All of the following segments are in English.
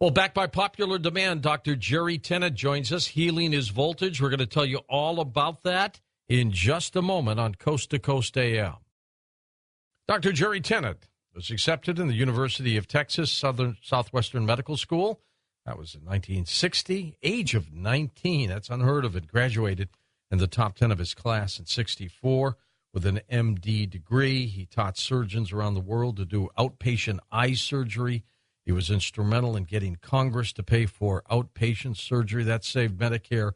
Well, back by popular demand, Dr. Jerry Tennant joins us. Healing is voltage. We're going to tell you all about that in just a moment on Coast to Coast AM. Dr. Jerry Tennant was accepted in the University of Texas Southwestern Medical School. That was in 1960. Age of 19. That's unheard of. It graduated in the top 10 of his class in 64 with an MD degree. He taught surgeons around the world to do outpatient eye surgery. He was instrumental in getting Congress to pay for outpatient surgery. That saved Medicare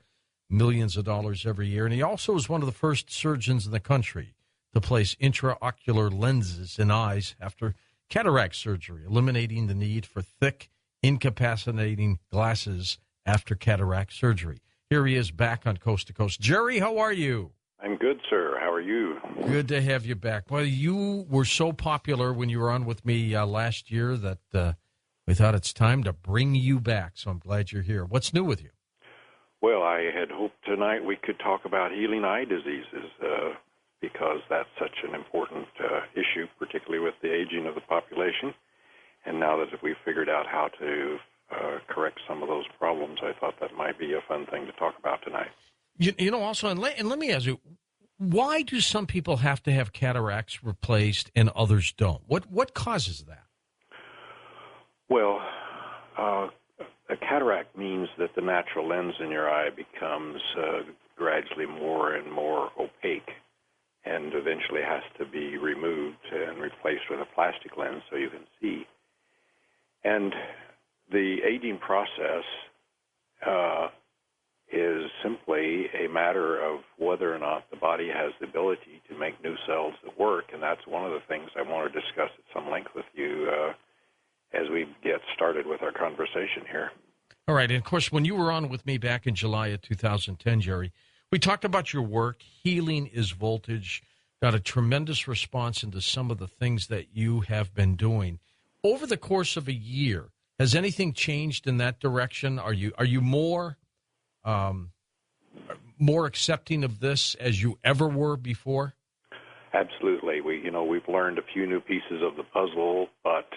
millions of dollars every year. And he also was one of the first surgeons in the country to place intraocular lenses in eyes after cataract surgery, eliminating the need for thick, incapacitating glasses after cataract surgery. Here he is back on Coast to Coast. Jerry, how are you? I'm good, sir. How are you? Good to have you back. Well, you were so popular when you were on with me last year that we thought it's time to bring you back, so I'm glad you're here. What's new with you? Well, I had hoped tonight we could talk about healing eye diseases because that's such an important issue, particularly with the aging of the population. And now that we've figured out how to correct some of those problems, I thought that might be a fun thing to talk about tonight. You know, also, and let me ask you, why do some people have to have cataracts replaced and others don't? What causes that? Well, a cataract means that the natural lens in your eye becomes gradually more and more opaque and eventually has to be removed and replaced with a plastic lens so you can see. And the aging process is simply a matter of whether or not the body has the ability to make new cells that work, and that's one of the things I want to discuss at some length with you as we get started with our conversation here. All right. And, of course, when you were on with me back in July of 2010, Jerry, we talked about your work, Healing is Voltage, got a tremendous response into some of the things that you have been doing. Over the course of a year, has anything changed in that direction? Are you more accepting of this as you ever were before? Absolutely. We've learned a few new pieces of the puzzle, but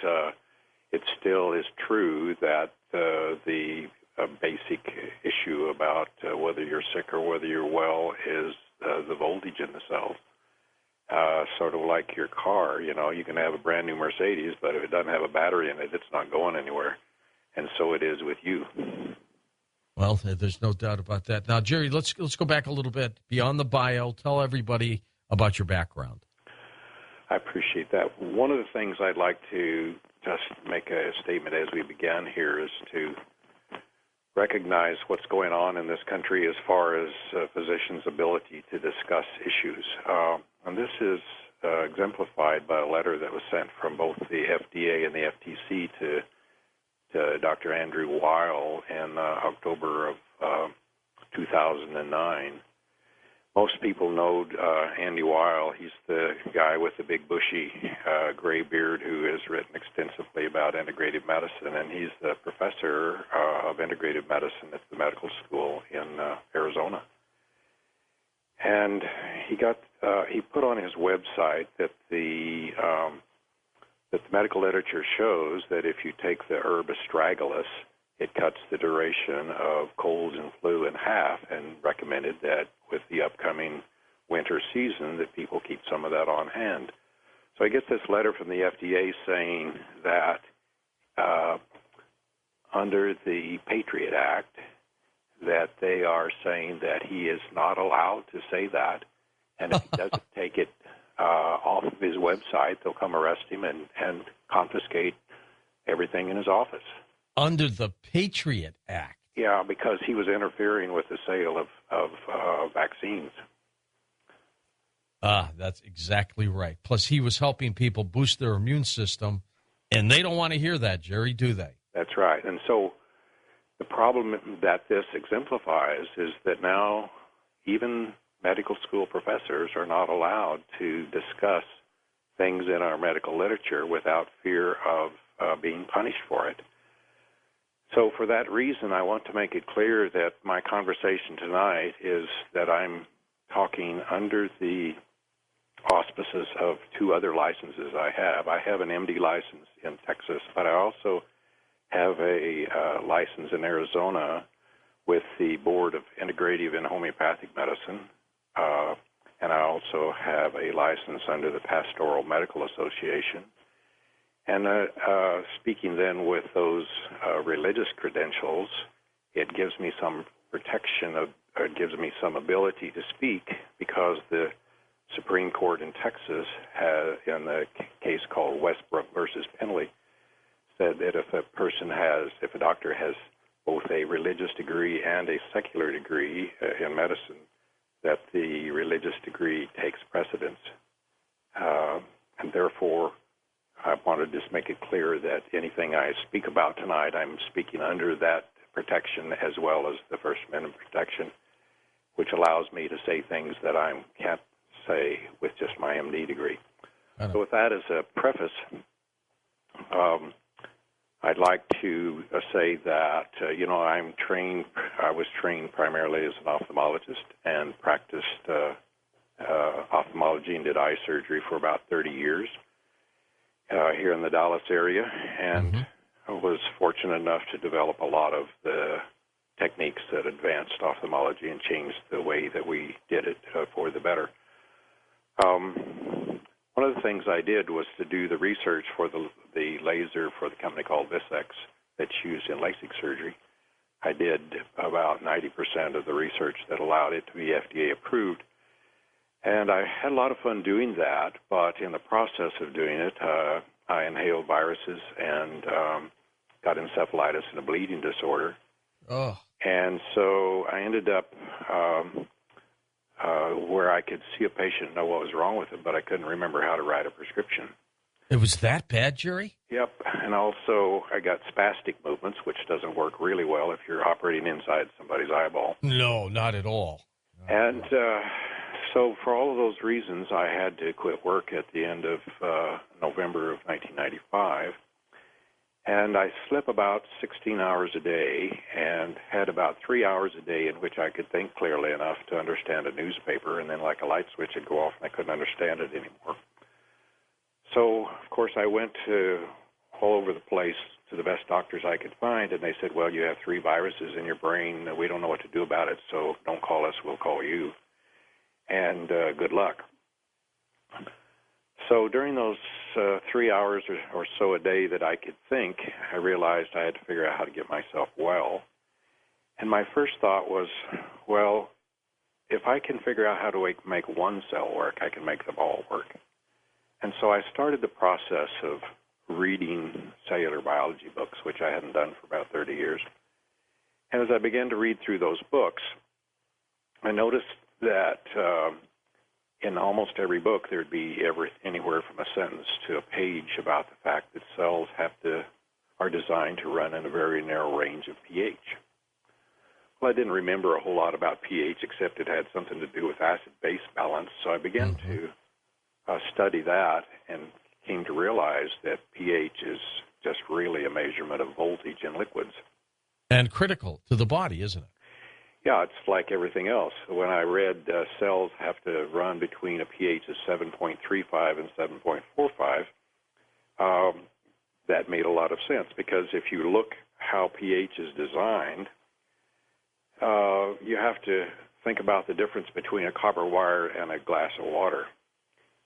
it still is true that the basic issue about whether you're sick or whether you're well is the voltage in the cells. Sort of like your car, you can have a brand new Mercedes, but if it doesn't have a battery in it, it's not going anywhere. And so it is with you. Well, there's no doubt about that. Now, Jerry, let's go back a little bit beyond the bio. Tell everybody about your background. I appreciate that. One of the things I'd like to just make a statement as we begin here is to recognize what's going on in this country as far as physicians' ability to discuss issues. And this is exemplified by a letter that was sent from both the FDA and the FTC to Dr. Andrew Weil in October of 2009. Most people know Andy Weil. He's the guy with the big bushy gray beard who has written extensively about integrative medicine, and he's the professor of integrative medicine at the medical school in Arizona. And he put on his website that the medical literature shows that if you take the herb astragalus, it cuts the duration of colds and flu in half, and recommended that with the upcoming winter season that people keep some of that on hand. So I get this letter from the FDA saying that under the Patriot Act, that they are saying that he is not allowed to say that, and if he doesn't take it off of his website, they'll come arrest him and confiscate everything in his office. Under the Patriot Act? Yeah, because he was interfering with the sale of vaccines. That's exactly right. Plus, he was helping people boost their immune system, and they don't want to hear that, Jerry, do they? That's right. And so the problem that this exemplifies is that now even medical school professors are not allowed to discuss things in our medical literature without fear of being punished for it. So for that reason, I want to make it clear that my conversation tonight is that I'm talking under the auspices of two other licenses I have. I have an MD license in Texas, but I also have a license in Arizona with the Board of Integrative and Homeopathic Medicine, and I also have a license under the Pastoral Medical Association. And speaking then with those religious credentials, it gives me some protection, it gives me some ability to speak, because the Supreme Court in Texas has, in the case called Westbrook versus Penley, said that if a doctor has both a religious degree and a secular degree in medicine, that the religious degree takes precedence. And therefore, I want to just make it clear that anything I speak about tonight, I'm speaking under that protection as well as the First Amendment protection, which allows me to say things that I can't say with just my MD degree. So with that as a preface, I'd like to say that, I was trained primarily as an ophthalmologist and practiced ophthalmology and did eye surgery for about 30 years here in the Dallas area, and I was fortunate enough to develop a lot of the techniques that advanced ophthalmology and changed the way that we did it for the better. One of the things I did was to do the research for the laser for the company called Visex that's used in LASIK surgery. I did about 90% of the research that allowed it to be FDA approved. And I had a lot of fun doing that, but in the process of doing it, I inhaled viruses and got encephalitis and a bleeding disorder. Oh. And so I ended up where I could see a patient and know what was wrong with it, but I couldn't remember how to write a prescription. It was that bad, Jerry? Yep. And also I got spastic movements, which doesn't work really well if you're operating inside somebody's eyeball. No, not at all. And so for all of those reasons, I had to quit work at the end of November of 1995. And I slept about 16 hours a day and had about 3 hours a day in which I could think clearly enough to understand a newspaper, and then like a light switch would go off and I couldn't understand it anymore. So, of course, I went all over the place to the best doctors I could find, and they said, well, you have 3 viruses in your brain. We don't know what to do about it, so don't call us, we'll call you. And good luck. So during those 3 hours or so a day that I could think, I realized I had to figure out how to get myself well. And my first thought was, well, if I can figure out how to make one cell work, I can make them all work. And so I started the process of reading cellular biology books, which I hadn't done for about 30 years. And as I began to read through those books, I noticed that in almost every book there'd be anywhere from a sentence to a page about the fact that cells are designed to run in a very narrow range of pH. Well, I didn't remember a whole lot about pH, except it had something to do with acid-base balance, so I began to study that and came to realize that pH is just really a measurement of voltage in liquids. And critical to the body, isn't it? Yeah, it's like everything else. When I read cells have to run between a pH of 7.35 and 7.45, that made a lot of sense, because if you look how pH is designed, you have to think about the difference between a copper wire and a glass of water.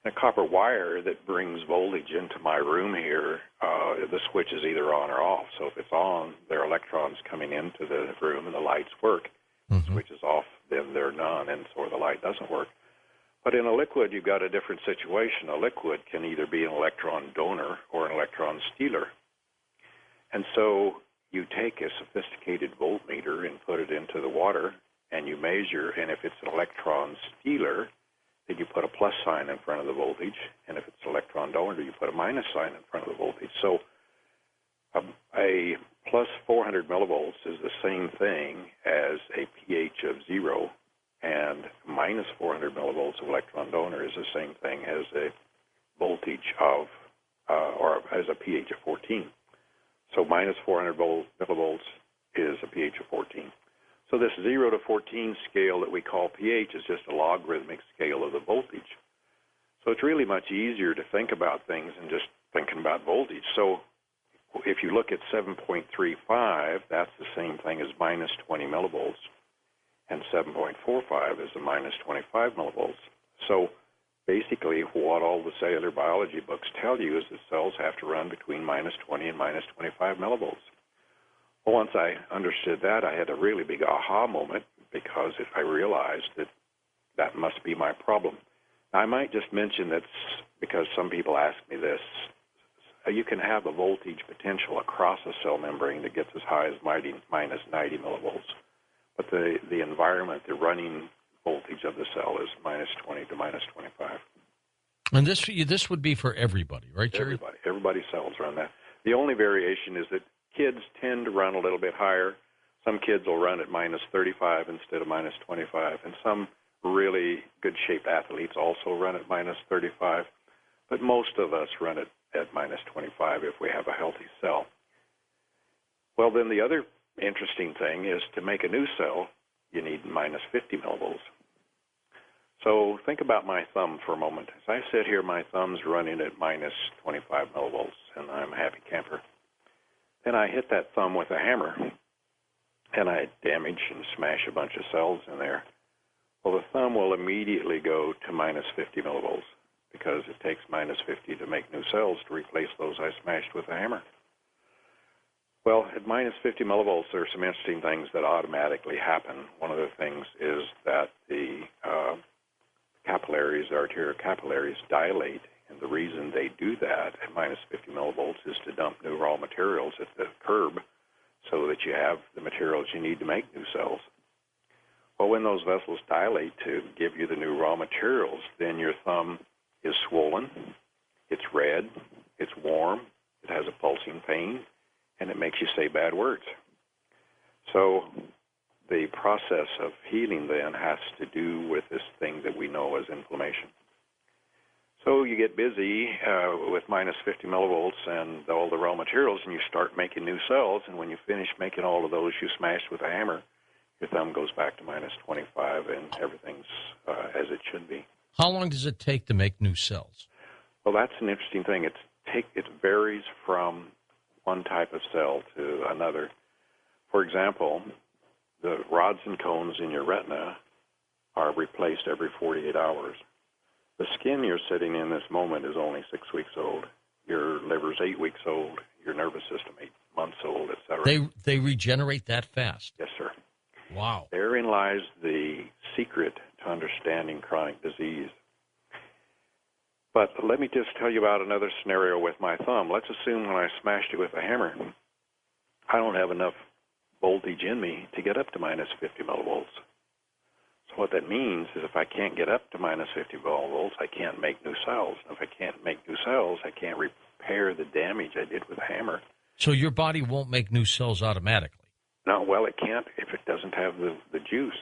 A copper wire that brings voltage into my room here, the switch is either on or off. So if it's on, there are electrons coming into the room and the lights work. The switch is off, then they're none, and so the light doesn't work. But in a liquid, you've got a different situation. A liquid can either be an electron donor or an electron stealer. And so you take a sophisticated voltmeter and put it into the water, and you measure, and if it's an electron stealer, then you put a plus sign in front of the voltage, and if it's an electron donor, you put a minus sign in front of the voltage. So a plus 400 millivolts is the same thing as a pH of 0, and minus 400 millivolts of electron donor is the same thing as a voltage of, or as a pH of 14. So minus 400 millivolts is a pH of 14. So this 0 to 14 scale that we call pH is just a logarithmic scale of the voltage. So it's really much easier to think about things than just thinking about voltage. So if you look at 7.35, that's the same thing as minus 20 millivolts, and 7.45 is a minus 25 millivolts. So basically what all the cellular biology books tell you is that cells have to run between minus 20 and minus 25 millivolts. Well, once I understood that, I had a really big aha moment because I realized that that must be my problem. Now, I might just mention that because some people ask me this, you can have a voltage potential across a cell membrane that gets as high as minus 90 millivolts. But the environment, the running voltage of the cell is minus 20 to minus 25. And this would be for everybody, right, Jerry? Everybody's cells run that. The only variation is that kids tend to run a little bit higher. Some kids will run at minus 35 instead of minus 25, and some really good-shaped athletes also run at minus 35. But most of us run it at minus 25 if we have a healthy cell. Well, then the other interesting thing is to make a new cell, you need minus 50 millivolts. So think about my thumb for a moment. As I sit here, my thumb's running at minus 25 millivolts, and I'm a happy camper. Then I hit that thumb with a hammer, and I damage and smash a bunch of cells in there. Well, the thumb will immediately go to minus 50 millivolts because it takes minus 50 to make new cells to replace those I smashed with a hammer. Well, at minus 50 millivolts, there are some interesting things that automatically happen. One of the things is that the capillaries, the arterial capillaries, dilate, and the reason they do that at minus 50 millivolts is to dump new raw materials at the curb so that you have the materials you need to make new cells. Well, when those vessels dilate to give you the new raw materials, then your thumb is swollen, it's red, it's warm, it has a pulsing pain, and it makes you say bad words. So the process of healing then has to do with this thing that we know as inflammation. So you get busy with minus 50 millivolts and all the raw materials, and you start making new cells, and when you finish making all of those you smashed with a hammer, your thumb goes back to minus 25, and everything's as it should be. How long does it take to make new cells? Well, that's an interesting thing. It varies from one type of cell to another. For example, the rods and cones in your retina are replaced every 48 hours. The skin you're sitting in this moment is only 6 weeks old. Your liver's 8 weeks old. Your nervous system 8 months old, etc. They regenerate that fast? Yes, sir. Wow. Therein lies the secret to understanding chronic disease. But let me just tell you about another scenario with my thumb. Let's assume when I smashed it with a hammer, I don't have enough voltage in me to get up to minus 50 millivolts. So what that means is if I can't get up to minus 50 millivolts, I can't make new cells. If I can't make new cells, I can't repair the damage I did with a hammer. So your body won't make new cells automatically? No, well, it can't if it doesn't have the juice.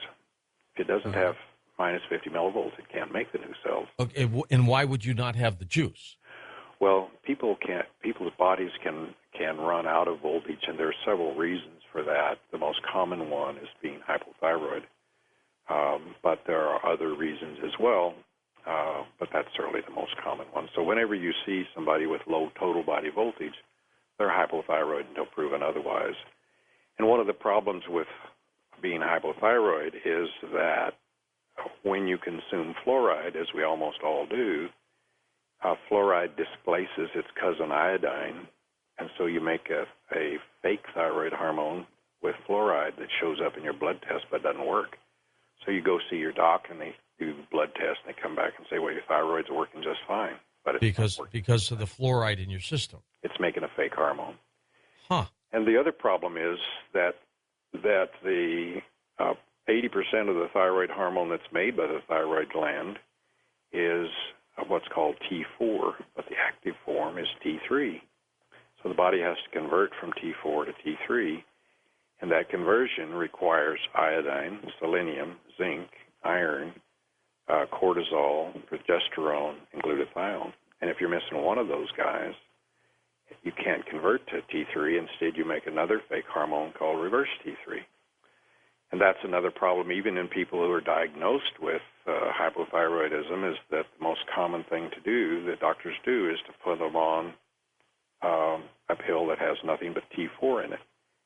If it doesn't have minus 50 millivolts, it can't make the new cells. Okay, and why would you not have the juice? Well, people's bodies can run out of voltage, and there are several reasons for that. The most common one is being hypothyroid, but there are other reasons as well, but that's certainly the most common one. So whenever you see somebody with low total body voltage, they're hypothyroid until proven otherwise. And one of the problems with being hypothyroid is that when you consume fluoride, as we almost all do, fluoride displaces its cousin iodine, and so you make a fake thyroid hormone with fluoride that shows up in your blood test but doesn't work. So you go see your doc, and they do blood tests, and they come back and say, well, your thyroid's working just fine. But it's because of the fluoride in your system. It's making a fake hormone. Huh. And the other problem is that the 80% of the thyroid hormone that's made by the thyroid gland is what's called T4, but the active form is T3. So the body has to convert from T4 to T3, and that conversion requires iodine, selenium, zinc, iron, cortisol, progesterone, and glutathione. And if you're missing one of those guys, you can't convert to T3. Instead, you make another fake hormone called reverse T3. And that's another problem even in people who are diagnosed with hypothyroidism, is that the most common thing to do that doctors do is to put them on a pill that has nothing but T4 in it.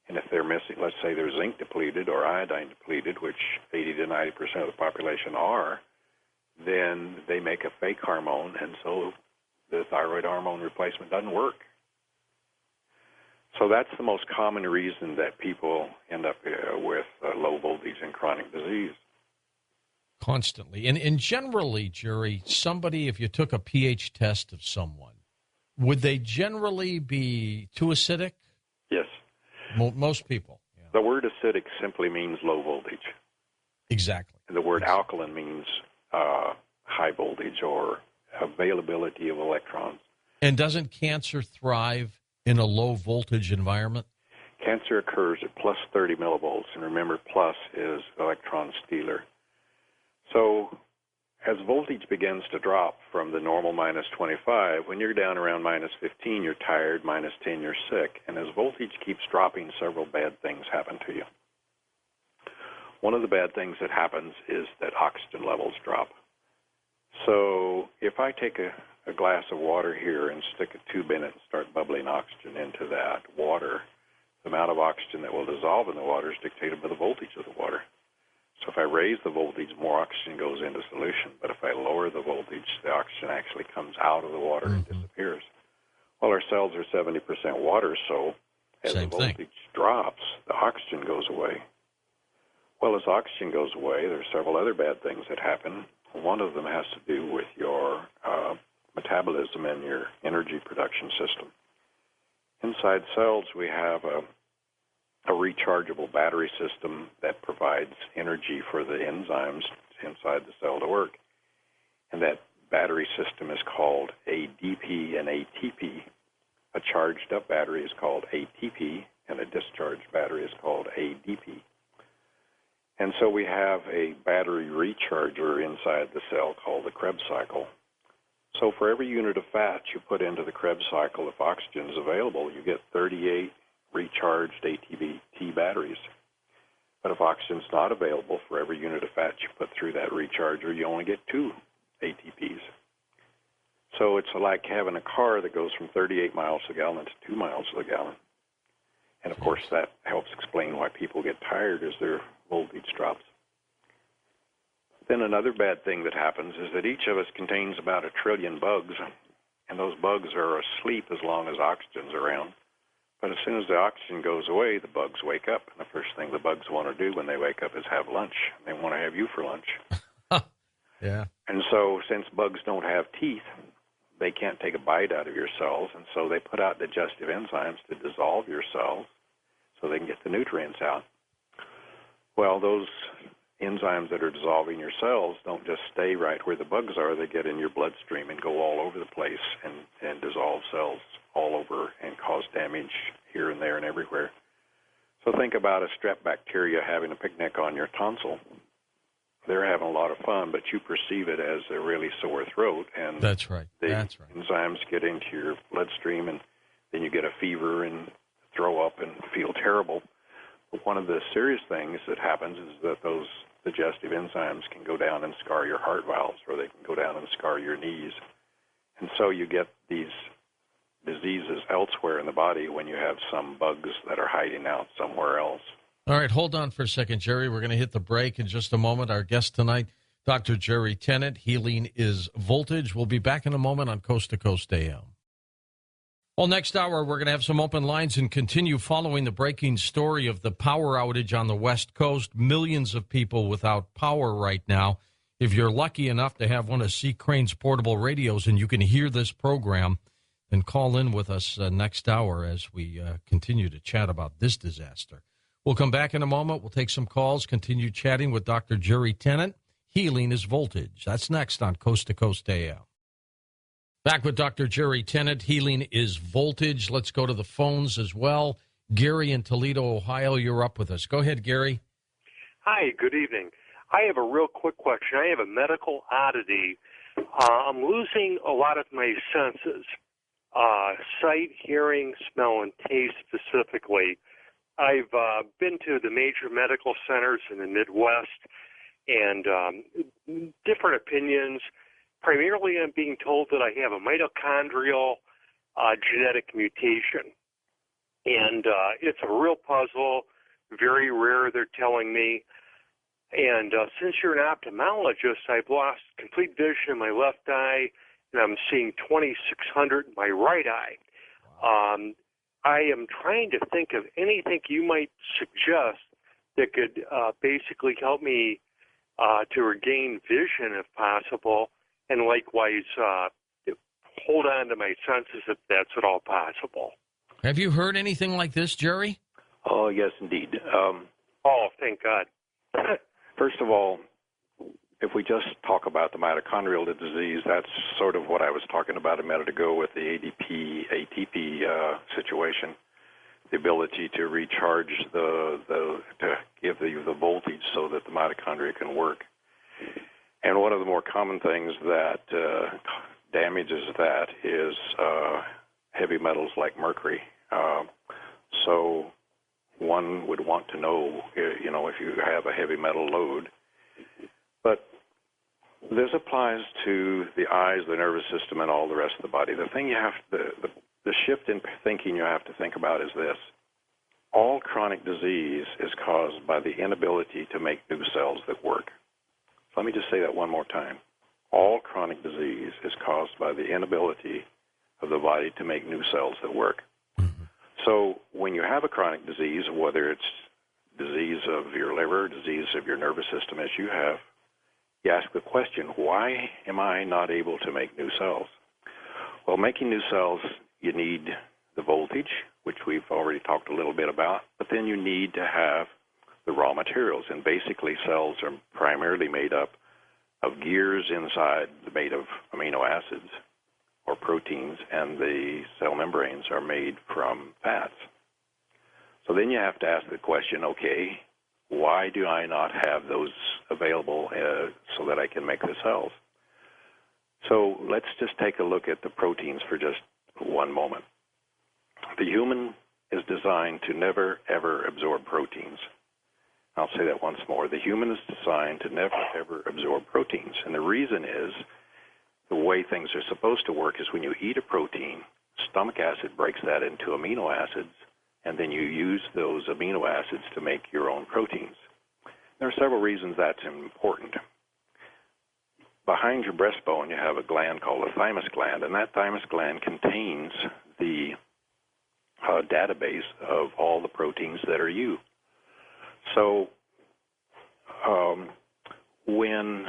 And if they're missing, let's say they're zinc depleted or iodine depleted, which 80 to 90% of the population are, then they make a fake hormone, and so the thyroid hormone replacement doesn't work. So that's the most common reason that people end up with low voltage and chronic disease. Constantly. And generally, Jerry, somebody, if you took a pH test of someone, would they generally be too acidic? Yes. Most people. Yeah. The word acidic simply means low voltage. Exactly. And the word alkaline means high voltage or availability of electrons. And doesn't cancer thrive in a low voltage environment? Cancer occurs at plus 30 millivolts, and remember, plus is electron stealer. So as voltage begins to drop from the normal minus 25, when you're down around minus 15, you're tired, minus 10, you're sick. And as voltage keeps dropping, several bad things happen to you. One of the bad things that happens is that oxygen levels drop. So if I take a glass of water here and stick a tube in it and start bubbling oxygen into that water, the amount of oxygen that will dissolve in the water is dictated by the voltage of the water. So if I raise the voltage, more oxygen goes into solution. But if I lower the voltage, the oxygen actually comes out of the water and disappears. Well, our cells are 70% water, so as the voltage drops, the oxygen goes away. Well, as oxygen goes away, there are several other bad things that happen. One of them has to do with your metabolism and your energy production system. Inside cells, we have a rechargeable battery system that provides energy for the enzymes inside the cell to work. And that battery system is called ADP and ATP. A charged up battery is called ATP, and a discharged battery is called ADP. And so we have a battery recharger inside the cell called the Krebs cycle. So for every unit of fat you put into the Krebs cycle, if oxygen is available, you get 38 recharged ATP batteries. But if oxygen is not available, for every unit of fat you put through that recharger, you only get 2 ATPs. So it's like having a car that goes from 38 miles a gallon to 2 miles a gallon. And of course that helps explain why people get tired as their voltage drops. Then another bad thing that happens is that each of us contains about 1 trillion bugs, and those bugs are asleep as long as oxygen's around. But as soon as the oxygen goes away, the bugs wake up, and the first thing the bugs want to do when they wake up is have lunch. They want to have you for lunch. Yeah. And so since bugs don't have teeth, they can't take a bite out of your cells, and so they put out digestive enzymes to dissolve your cells so they can get the nutrients out. Well, those enzymes that are dissolving your cells don't just stay right where the bugs are. They get in your bloodstream and go all over the place and dissolve cells all over and cause damage here and there and everywhere. So think about a strep bacteria having a picnic on your tonsil. They're having a lot of fun, but you perceive it as a really sore throat. And that's right. The That's right. enzymes get into your bloodstream, and then you get a fever and throw up and feel terrible. But one of the serious things that happens is that those digestive enzymes can go down and scar your heart valves, or they can go down and scar your knees. And so you get these diseases elsewhere in the body when you have some bugs that are hiding out somewhere else. All right, hold on for a second, Jerry. We're going to hit the break in just a moment. Our guest tonight, Dr. Jerry Tennant, Healing is Voltage. We'll be back in a moment on Coast to Coast AM. Well, next hour, we're going to have some open lines and continue following the breaking story of the power outage on the West Coast. Millions of people without power right now. If you're lucky enough to have one of C. Crane's portable radios and you can hear this program, then call in with us next hour as we continue to chat about this disaster. We'll come back in a moment. We'll take some calls, continue chatting with Dr. Jerry Tennant. Healing is Voltage. That's next on Coast to Coast AM. Back with Dr. Jerry Tennant. Healing is Voltage. Let's go to the phones as well. Gary in Toledo, Ohio, you're up with us. Go ahead, Gary. Hi, good evening. I have a real quick question. I have a medical oddity. I'm losing a lot of my senses, sight, hearing, smell, and taste specifically. I've been to the major medical centers in the Midwest and different opinions. Primarily, I'm being told that I have a mitochondrial genetic mutation. And it's a real puzzle, very rare, they're telling me. And since you're an ophthalmologist, I've lost complete vision in my left eye, and I'm seeing 2600 in my right eye. I am trying to think of anything you might suggest that could basically help me to regain vision if possible, and likewise hold on to my senses if that's at all possible. Have you heard anything like this, Jerry? Oh, yes, indeed. Oh, thank God. First of all, if we just talk about the mitochondrial disease, that's sort of what I was talking about a minute ago with the ATP situation, the ability to recharge to give the voltage so that the mitochondria can work. And one of the more common things that damages that is heavy metals like mercury. So one would want to know, if you have a heavy metal load. But this applies to the eyes, the nervous system, and all the rest of the body. The thing the shift in thinking you have to think about is this. All chronic disease is caused by the inability to make new cells that work. So let me just say that one more time. All chronic disease is caused by the inability of the body to make new cells that work. So when you have a chronic disease, whether it's disease of your liver, disease of your nervous system as you have, you ask the question, why am I not able to make new cells? Well, making new cells, you need the voltage, which we've already talked a little bit about, but then you need to have the raw materials. And basically cells are primarily made up of gears inside made of amino acids or proteins, and the cell membranes are made from fats. So then you have to ask the question, okay, why do I not have those available so that I can make the cells? So let's just take a look at the proteins for just one moment. The human is designed to never, ever absorb proteins. I'll say that once more. The human is designed to never, ever absorb proteins. And the reason is the way things are supposed to work is when you eat a protein, stomach acid breaks that into amino acids, and then you use those amino acids to make your own proteins. There are several reasons that's important. Behind your breastbone, you have a gland called the thymus gland, and that thymus gland contains the database of all the proteins that are you. So when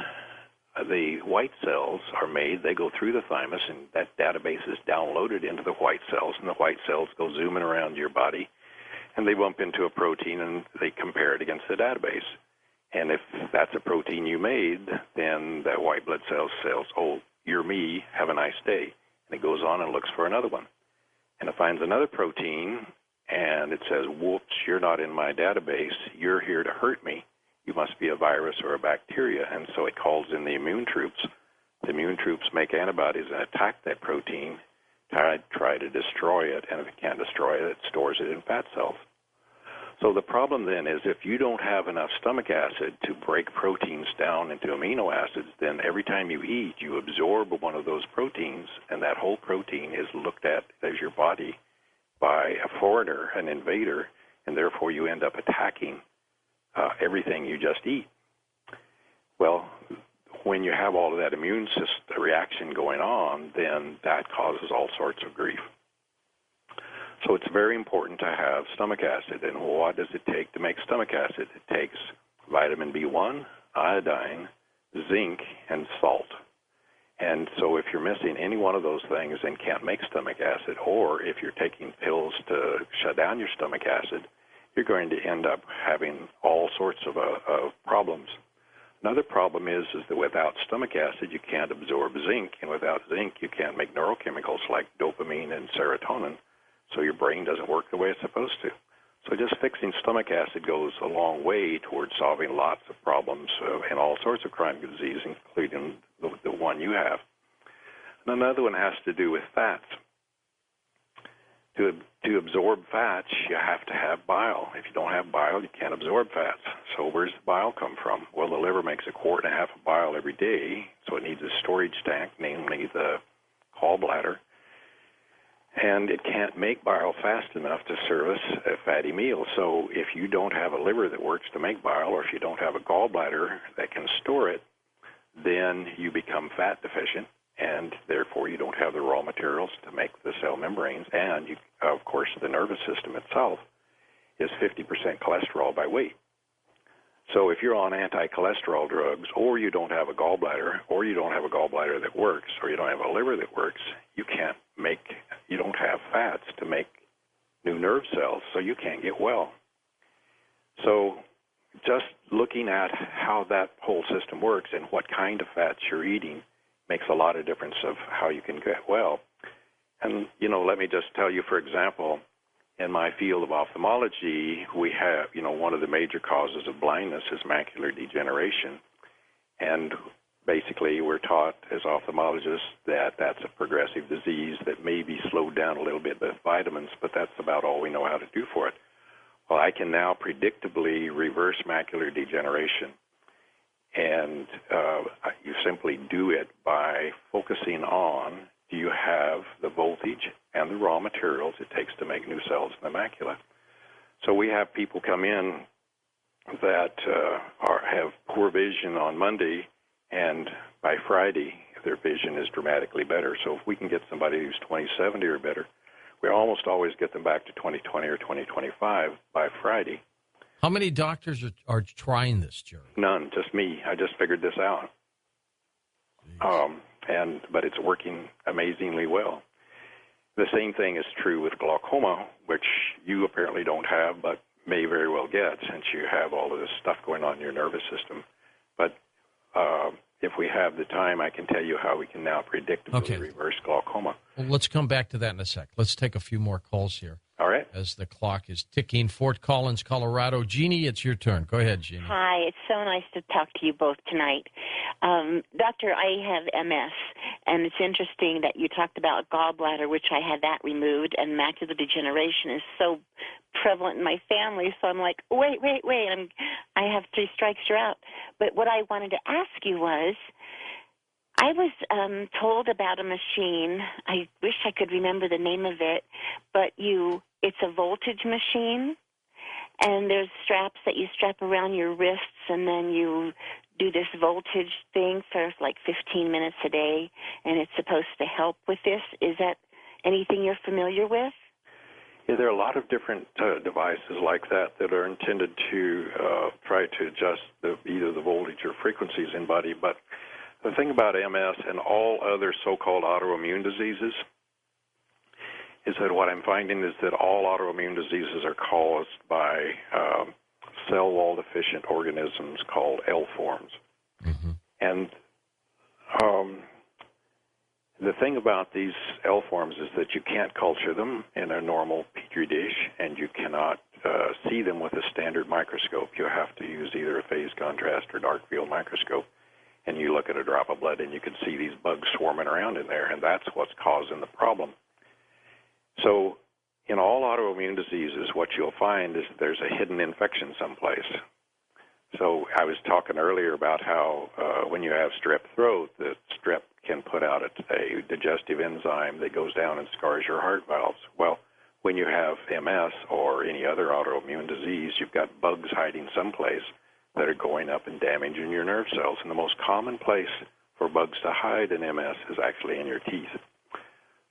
the white cells are made, they go through the thymus, and that database is downloaded into the white cells, and the white cells go zooming around your body, and they bump into a protein, and they compare it against the database. And if that's a protein you made, then that white blood cell says, oh, you're me, have a nice day. And it goes on and looks for another one. And it finds another protein, and it says, whoops, you're not in my database. You're here to hurt me. You must be a virus or a bacteria. And so it calls in the immune troops. The immune troops make antibodies and attack that protein, try to destroy it. And if it can't destroy it, it stores it in fat cells. So the problem then is if you don't have enough stomach acid to break proteins down into amino acids, then every time you eat, you absorb one of those proteins, and that whole protein is looked at as your body by a foreigner, an invader, and therefore you end up attacking everything you just eat. Well, when you have all of that immune system reaction going on, then that causes all sorts of grief. So it's very important to have stomach acid. And what does it take to make stomach acid? It takes vitamin B1, iodine, zinc, and salt. And so if you're missing any one of those things and can't make stomach acid, or if you're taking pills to shut down your stomach acid, you're going to end up having all sorts of problems. Another problem is that without stomach acid, you can't absorb zinc, and without zinc, you can't make neurochemicals like dopamine and serotonin, so your brain doesn't work the way it's supposed to. So just fixing stomach acid goes a long way towards solving lots of problems and all sorts of chronic disease, including the one you have. And another one has to do with fats. To absorb fats, you have to have bile. If you don't have bile, you can't absorb fats. So where's the bile come from? Well, the liver makes 1.5 quart of bile every day, so it needs a storage tank, namely the gallbladder. and it can't make bile fast enough to service a fatty meal. So if you don't have a liver that works to make bile, or if you don't have a gallbladder that can store it, then you become fat deficient, and therefore you don't have the raw materials to make the cell membranes. And, you, of course, the nervous system itself is 50% cholesterol by weight. So if you're on anti-cholesterol drugs, or you don't have a gallbladder, or you don't have a gallbladder that works, or you don't have a liver that works, you don't have fats to make new nerve cells, so you can't get well. So just looking at how that whole system works and what kind of fats you're eating makes a lot of difference of how you can get well. And, let me just tell you, for example, in my field of ophthalmology, we have, one of the major causes of blindness is macular degeneration. And basically, we're taught as ophthalmologists that that's a progressive disease that may be slowed down a little bit with vitamins, but that's about all we know how to do for it. Well, I can now predictably reverse macular degeneration. And you simply do it by focusing on, do you have the voltage and the raw materials it takes to make new cells in the macula? So we have people come in that have poor vision on Monday, and by Friday their vision is dramatically better. So if we can get somebody who's 20/70 or better, we almost always get them back to 20/20 or 20/25 by Friday. How many doctors are trying this, Jerry? None, just me. I just figured this out. But it's working amazingly well. The same thing is true with glaucoma, which you apparently don't have, but may very well get since you have all of this stuff going on in your nervous system. But if we have the time, I can tell you how we can now predictably reverse glaucoma. Well, let's come back to that in a sec. Let's take a few more calls here. All right. As the clock is ticking. Fort Collins, Colorado. Jeannie, it's your turn. Go ahead, Jeannie. Hi. It's so nice to talk to you both tonight. Doctor, I have MS, and it's interesting that you talked about gallbladder, which I had that removed, and macular degeneration is so prevalent in my family. So I'm like, wait. I have 3 strikes, you're out. But what I wanted to ask you was, I was told about a machine. I wish I could remember the name of it, but it's a voltage machine, and there's straps that you strap around your wrists, and then you do this voltage thing for like 15 minutes a day, and it's supposed to help with this. Is that anything you're familiar with? Yeah, there are a lot of different devices like that are intended to try to adjust either the voltage or frequencies in body. But the thing about MS and all other so-called autoimmune diseases is that what I'm finding is that all autoimmune diseases are caused by cell wall deficient organisms called L forms. Mm-hmm. And the thing about these L forms is that you can't culture them in a normal Petri dish, and you cannot see them with a standard microscope. You have to use either a phase contrast or dark field microscope. And you look at a drop of blood and you can see these bugs swarming around in there, and that's what's causing the problem. So in all autoimmune diseases, what you'll find is there's a hidden infection someplace. So I was talking earlier about how when you have strep throat, the strep can put out a digestive enzyme that goes down and scars your heart valves. Well, when you have MS or any other autoimmune disease, you've got bugs hiding someplace that are going up and damaging your nerve cells. And the most common place for bugs to hide in MS is actually in your teeth.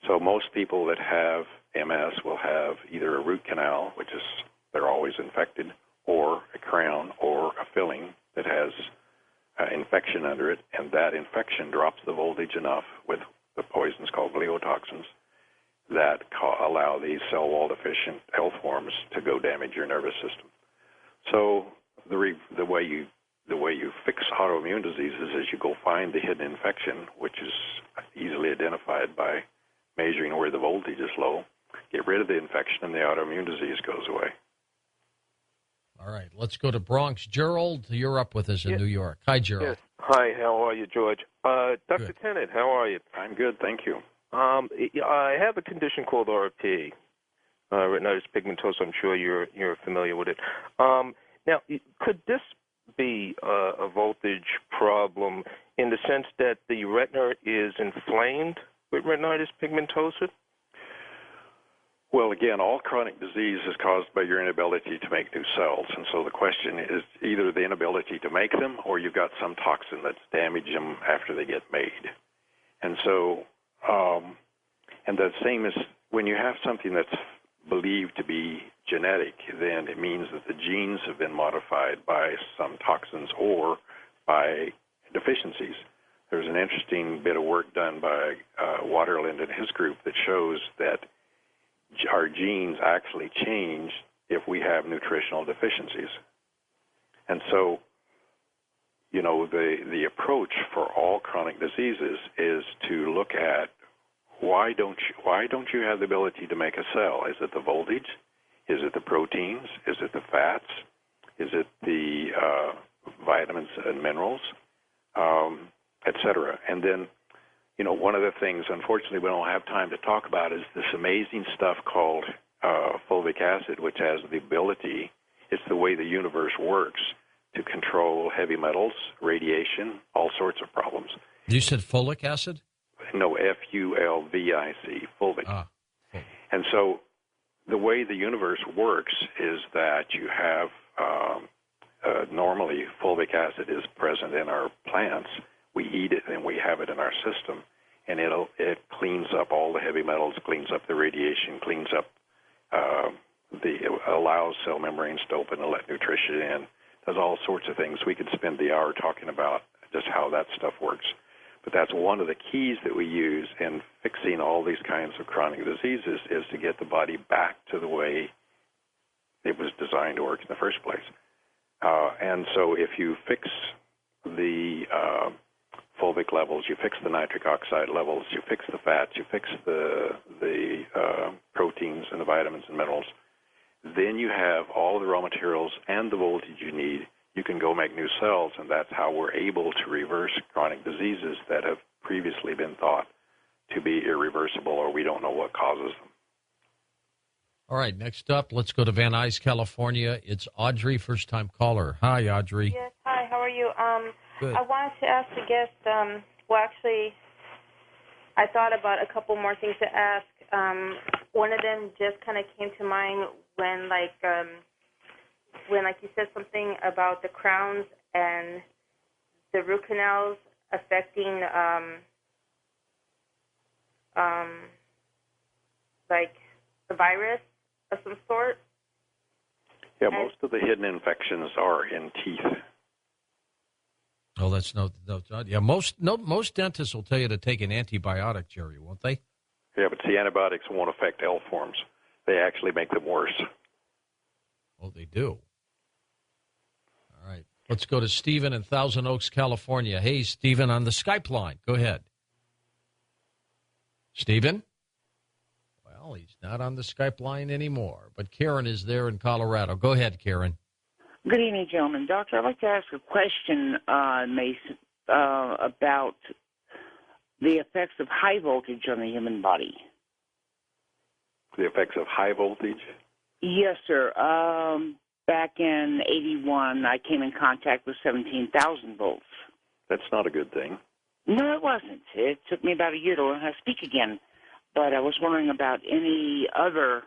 So most people that have MS will have either a root canal, which is they're always infected, or a crown or a filling that has infection under it, and that infection drops the voltage enough with the poisons called gliotoxins that allow these cell wall deficient L forms to go damage your nervous system. So the way you fix autoimmune diseases is you go find the hidden infection, which is easily identified by measuring where the voltage is low, get rid of the infection, and the autoimmune disease goes away. All right, let's go to Bronx. Gerald, you're up with us in New York. Hi, Gerald. Yes. Hi, how are you, George? Dr. Tennant, how are you? I'm good, thank you. I have a condition called RP, retinitis pigmentosa. I'm sure you're familiar with it. Now, could this be a voltage problem in the sense that the retina is inflamed with retinitis pigmentosa? again, all chronic disease is caused by your inability to make new cells. And so the question is either the inability to make them or you've got some toxin that's damaged them after they get made. And so, and the same is when you have something that's believed to be genetic, then it means that the genes have been modified by some toxins or by deficiencies. There's an interesting bit of work done by Waterland and his group that shows that our genes actually change if we have nutritional deficiencies. And so, you know, the approach for all chronic diseases is to look at why don't you have the ability to make a cell? Is it the voltage? Is it the proteins? Is it the fats? Is it the vitamins and minerals, et cetera? And then, you know, one of the things, unfortunately, we don't have time to talk about is this amazing stuff called fulvic acid, which has the ability, it's the way the universe works, to control heavy metals, radiation, all sorts of problems. You said folic acid? No, F-U-L-V-I-C, fulvic. Ah. And so the way the universe works is that you have, normally fulvic acid is present in our plants. We eat it and we have it in our system. And it cleans up all the heavy metals, cleans up the radiation, cleans up, allows cell membranes to open and let nutrition in, does all sorts of things. We could spend the hour talking about just how that stuff works. But that's one of the keys that we use in fixing all these kinds of chronic diseases is to get the body back to the way it was designed to work in the first place. And so if you fix the fulvic levels, you fix the nitric oxide levels, you fix the fats, you fix the proteins and the vitamins and minerals, then you have all the raw materials and the voltage you need. You can go make new cells, and that's how we're able to reverse chronic diseases that have previously been thought to be irreversible or we don't know what causes them. All right, next up, let's go to Van Nuys, California. It's Audrey, first-time caller. Hi, Audrey. Yes, hi, how are you? Good. I wanted to ask the guest, well, actually, I thought about a couple more things to ask. One of them just kind of came to mind when you said something about the crowns and the root canals affecting, like the virus of some sort. Yeah, most of the hidden infections are in teeth. Oh, that's no. Yeah, most dentists will tell you to take an antibiotic, Jerry, won't they? Yeah, but the antibiotics won't affect L forms. They actually make them worse. Oh, they do. All right. Let's go to Stephen in Thousand Oaks, California. Hey, Stephen, on the Skype line. Go ahead. Stephen? Well, he's not on the Skype line anymore, but Karen is there in Colorado. Go ahead, Karen. Good evening, gentlemen. Doctor, I'd like to ask a question, Mason, about the effects of high voltage on the human body. The effects of high voltage? Yes, sir. Back in 81, I came in contact with 17,000 volts. That's not a good thing. No, it wasn't. It took me about a year to learn how to speak again. But I was wondering about any other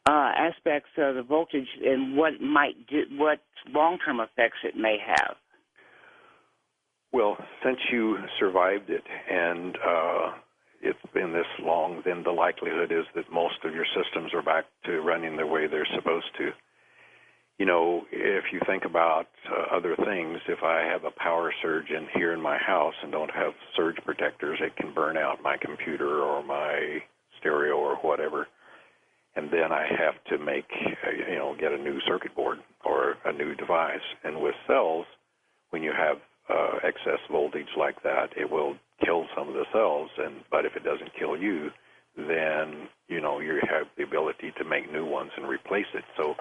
aspects of the voltage and what long-term effects it may have. Well, since you survived it and it's been this long, then the likelihood is that most of your systems are back to running the way they're supposed to. You know, if you think about other things, if I have a power surge in here in my house and don't have surge protectors, it can burn out my computer or my stereo or whatever. And then I have to get a new circuit board or a new device. And with cells, when you have excess voltage like that, it will kill some of the cells. But if it doesn't kill you, then, you have the ability to make new ones and replace it. So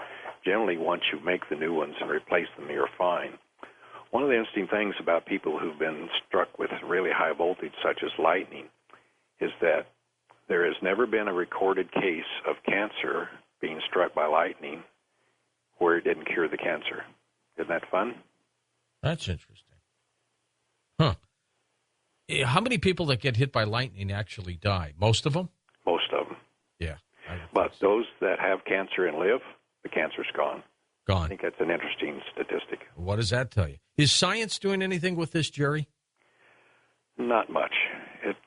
generally, once you make the new ones and replace them, you're fine. One of the interesting things about people who've been struck with really high voltage, such as lightning, is that there has never been a recorded case of cancer being struck by lightning where it didn't cure the cancer. Isn't that fun? That's interesting. Huh. How many people that get hit by lightning actually die? Most of them? Most of them. Yeah. But those that have cancer and live, the cancer's gone. I Gone. think that's an interesting statistic. What does that tell you? Is science doing anything with this, Jerry? Not much.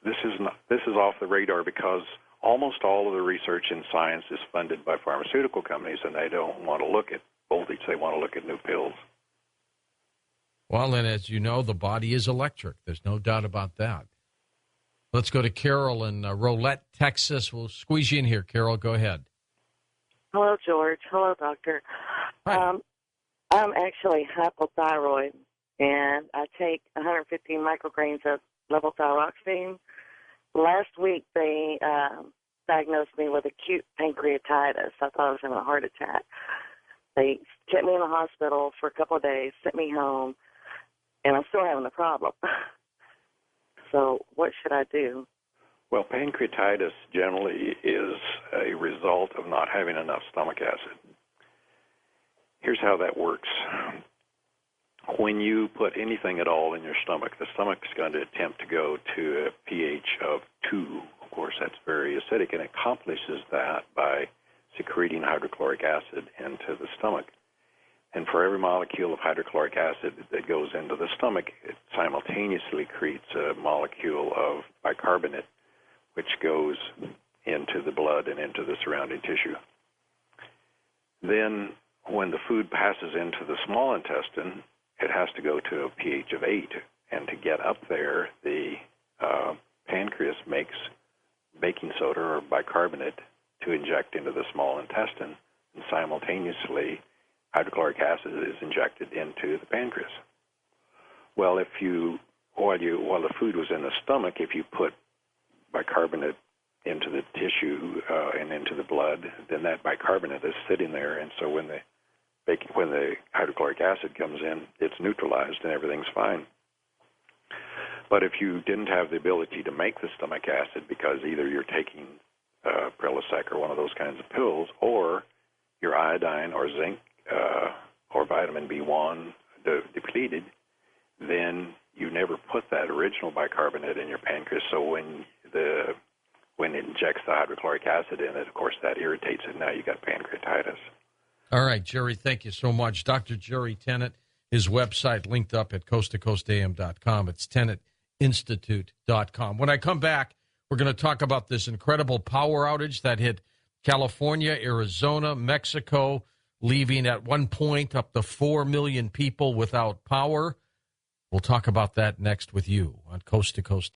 This is off the radar because almost all of the research in science is funded by pharmaceutical companies, and they don't want to look at voltage. They want to look at new pills. Well, and as you know, the body is electric. There's no doubt about that. Let's go to Carol in Rolette, Texas. We'll squeeze you in here. Carol, go ahead. Hello, George. Hello, Doctor. Hi. I'm actually hypothyroid, and I take 115 micrograms of levothyroxine. Last week, they diagnosed me with acute pancreatitis. I thought I was having a heart attack. They kept me in the hospital for a couple of days, sent me home, and I'm still having the problem. So what should I do? Well, pancreatitis generally is a result of not having enough stomach acid. Here's how that works. When you put anything at all in your stomach, the stomach's going to attempt to go to a pH of 2. Of course, that's very acidic, and it accomplishes that by secreting hydrochloric acid into the stomach. And for every molecule of hydrochloric acid that goes into the stomach, it simultaneously creates a molecule of bicarbonate, which goes into the blood and into the surrounding tissue. Then, when the food passes into the small intestine, it has to go to a pH of 8. And to get up there, the pancreas makes baking soda or bicarbonate to inject into the small intestine, and simultaneously hydrochloric acid is injected into the pancreas. Well, while the food was in the stomach, if you put bicarbonate into the tissue and into the blood, then that bicarbonate is sitting there, and so when the hydrochloric acid comes in, it's neutralized and everything's fine. But if you didn't have the ability to make the stomach acid because either you're taking Prilosec or one of those kinds of pills, or your iodine or zinc or vitamin B1 depleted, then you never put that original bicarbonate in your pancreas. So when it injects the hydrochloric acid in it, of course, that irritates it. Now you got pancreatitis. All right, Jerry, thank you so much. Dr. Jerry Tennant, his website linked up at coasttocoastam.com. It's tenantinstitute.com. When I come back, we're going to talk about this incredible power outage that hit California, Arizona, Mexico, leaving at one point up to 4 million people without power. We'll talk about that next with you on Coast to Coast